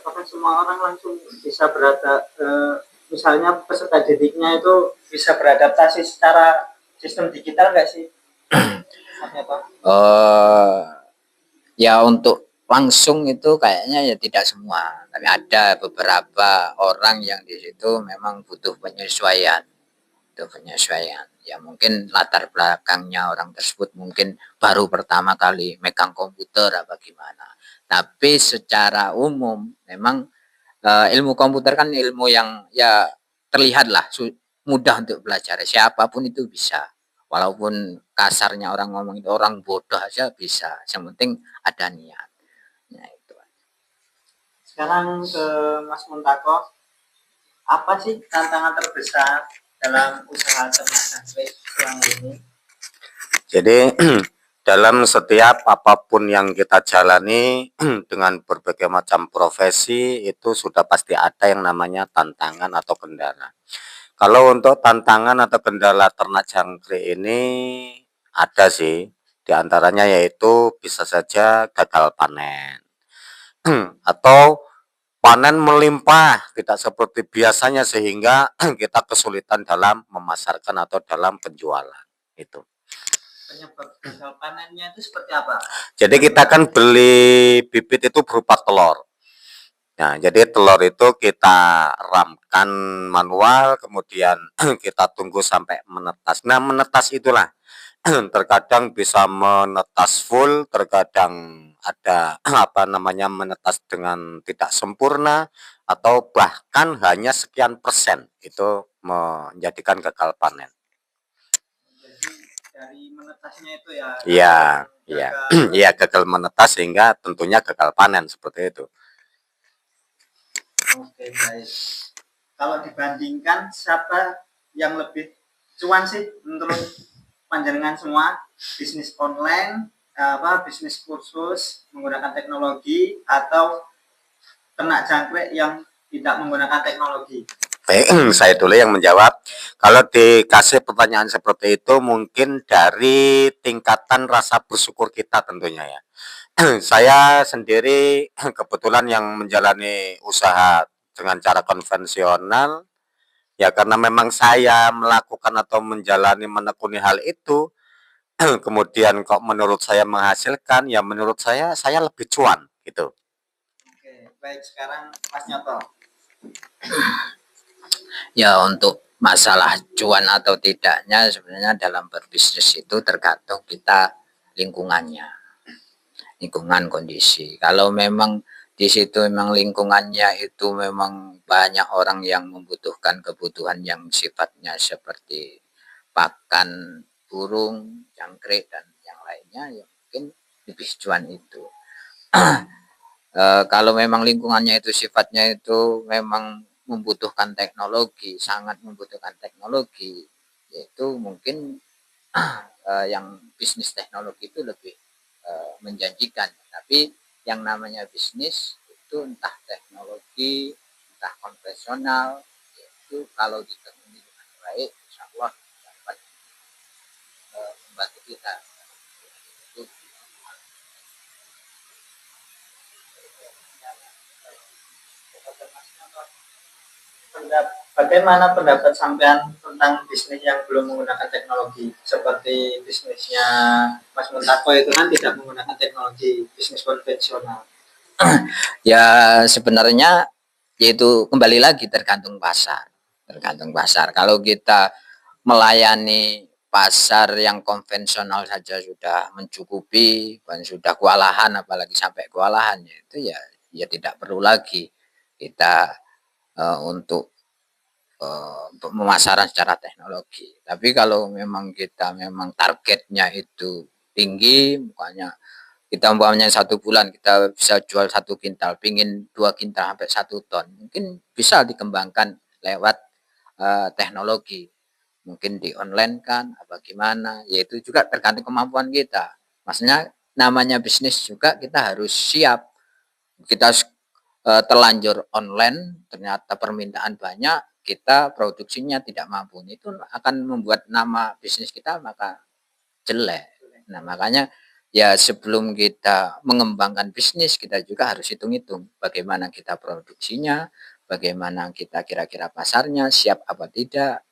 apakah semua orang langsung bisa misalnya peserta didiknya itu bisa beradaptasi secara sistem digital nggak sih? Ya untuk langsung itu kayaknya ya tidak semua, tapi ada beberapa orang yang di situ memang butuh penyesuaian. Ya mungkin latar belakangnya orang tersebut mungkin baru pertama kali megang komputer apa gimana. Tapi secara umum memang ilmu komputer kan ilmu yang ya terlihat lah mudah untuk belajar. Siapapun itu bisa. Walaupun kasarnya orang ngomong itu orang bodoh aja bisa. Yang penting ada niat. Nah, itu. Sekarang ke Mas Muntako, apa sih tantangan terbesar dalam usaha ternak jangkrik selama ini? Jadi dalam setiap apapun yang kita jalani dengan berbagai macam profesi itu sudah pasti ada yang namanya tantangan atau kendala. Kalau untuk tantangan atau kendala ternak jangkrik ini ada sih, diantaranya yaitu bisa saja gagal panen atau panen melimpah tidak seperti biasanya sehingga kita kesulitan dalam memasarkan atau dalam penjualan itu. Penyebab gagal panennya itu seperti apa? Jadi kita kan beli bibit itu berupa telur. Nah, jadi telur itu kita ramkan manual, kemudian kita tunggu sampai menetas. Nah, menetas itulah terkadang bisa menetas full, terkadang ada apa namanya menetas dengan tidak sempurna atau bahkan hanya sekian persen itu menjadikan gagal panen. Dari menetasnya itu ya? Iya, gagal menetas sehingga tentunya gagal panen seperti itu. Oke, baik. Kalau dibandingkan siapa yang lebih cuan sih menurut panjenengan semua? Bisnis online, bisnis kursus menggunakan teknologi atau ternak jangkrik yang tidak menggunakan teknologi? Saya dulu yang menjawab. Kalau dikasih pertanyaan seperti itu mungkin dari tingkatan rasa bersyukur kita tentunya ya. Saya sendiri kebetulan yang menjalani usaha dengan cara konvensional ya karena memang saya melakukan atau menekuni hal itu kemudian kok menurut saya menghasilkan ya menurut saya lebih cuan gitu. Oke, baik, sekarang Mas Nyoto. Ya untuk masalah cuan atau tidaknya sebenarnya dalam berbisnis itu tergantung kita lingkungan kondisi. Kalau memang di situ memang lingkungannya itu memang banyak orang yang membutuhkan kebutuhan yang sifatnya seperti pakan burung, jangkrik dan yang lainnya ya mungkin lebih cuan itu. Kalau memang lingkungannya itu sifatnya itu memang membutuhkan teknologi, sangat membutuhkan teknologi, yaitu mungkin yang bisnis teknologi itu lebih menjanjikan. Tapi yang namanya bisnis itu entah teknologi, entah konvensional, itu kalau ditekuni dengan baik, insya Allah dapat membantu kita. Bagaimana pendapat sampean tentang bisnis yang belum menggunakan teknologi seperti bisnisnya Mas Muntako itu kan tidak menggunakan teknologi, bisnis konvensional? Ya sebenarnya yaitu kembali lagi tergantung pasar. Kalau kita melayani pasar yang konvensional saja sudah mencukupi dan sudah kewalahan apalagi sampai kewalahan itu ya tidak perlu lagi kita untuk pemasaran secara teknologi. Tapi kalau memang kita memang targetnya itu tinggi, makanya kita umpamanya 1 bulan kita bisa jual 1 kintal, pingin 2 kintal sampai 1 ton, mungkin bisa dikembangkan lewat teknologi. Mungkin di online kan, apa gimana, yaitu juga tergantung kemampuan kita. Maksudnya namanya bisnis juga kita harus siap. Kita terlanjur online, ternyata permintaan banyak, kita produksinya tidak mampu. Itu akan membuat nama bisnis kita maka jelek. Nah, makanya ya sebelum kita mengembangkan bisnis kita juga harus hitung-hitung bagaimana kita produksinya, bagaimana kita kira-kira pasarnya, siap apa tidak,